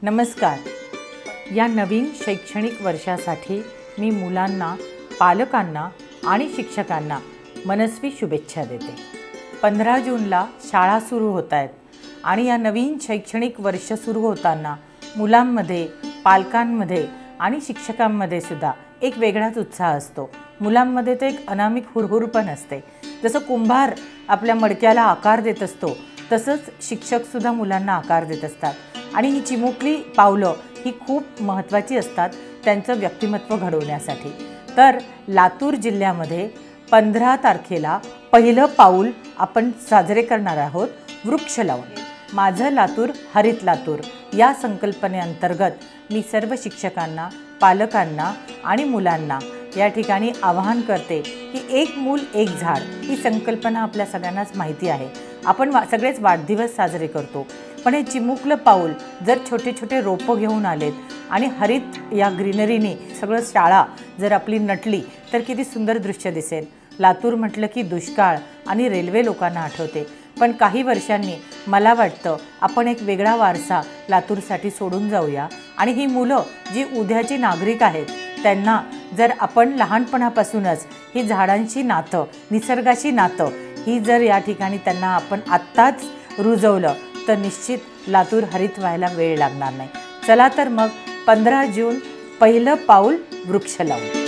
नमस्कार। या नवीन शैक्षणिक वर्षासाठी मी मुलांना, पालकांना आणि शिक्षकांना मनस्वी शुभेच्छा देते। 15 जूनला शाळा सुरू होत आहेत आणि या नवीन शैक्षणिक वर्ष सुरू होताना मुलांमध्ये, पालकांमध्ये आणि शिक्षकांमध्ये सुद्धा एक वेगळाच उत्साह असतो। मुलांमध्ये ते एक अनामिक हुरहुर पण असते। जसं कुंभार आपल्या मडक्याला आकार देत असतो तसंच शिक्षक सुद्धा मुलांना आकार देत असतात आणि ही चिमुकली पावलं ही खूप महत्त्वाची असतात त्यांचं व्यक्तिमत्व घडवण्यासाठी। तर लातूर जिल्ह्यामध्ये 15 तारखेला पहिलं पाऊल आपण साजरे करणार आहोत वृक्ष लावून। माझं लातूर हरित लातूर या संकल्पनेअंतर्गत मी सर्व शिक्षकांना, पालकांना आणि मुलांना या ठिकाणी आवाहन करते की एक मूल एक झाड ही संकल्पना आपल्या सगळ्यांनाच माहिती आहे। आपण सगळेच वाढदिवस साजरे करतो, पण हे चिमुकलं पाऊल जर छोटे छोटे रोपं घेऊन आलेत आणि हरित या ग्रीनरीने सगळं शाळा जर आपली नटली तर किती सुंदर दृश्य दिसेल। लातूर म्हटलं की दुष्काळ आणि रेल्वे लोकांना आठवते, पण काही वर्षांनी मला वाटतं आपण एक वेगळा वारसा लातूरसाठी सोडून जाऊया आणि ही मुलं जी उद्याची नागरिक आहेत त्यांना जर आपण लहानपणापासूनच ही झाडांची नातं, निसर्गाची नातं ही जर या ठिकाणी त्यांना आपण आत्ताच रुजवलं तर निश्चित लातूर हरित व्हायला वेळ लागणार नाही। चला तर मग 15 जून पहिलं पाऊल वृक्ष लावू।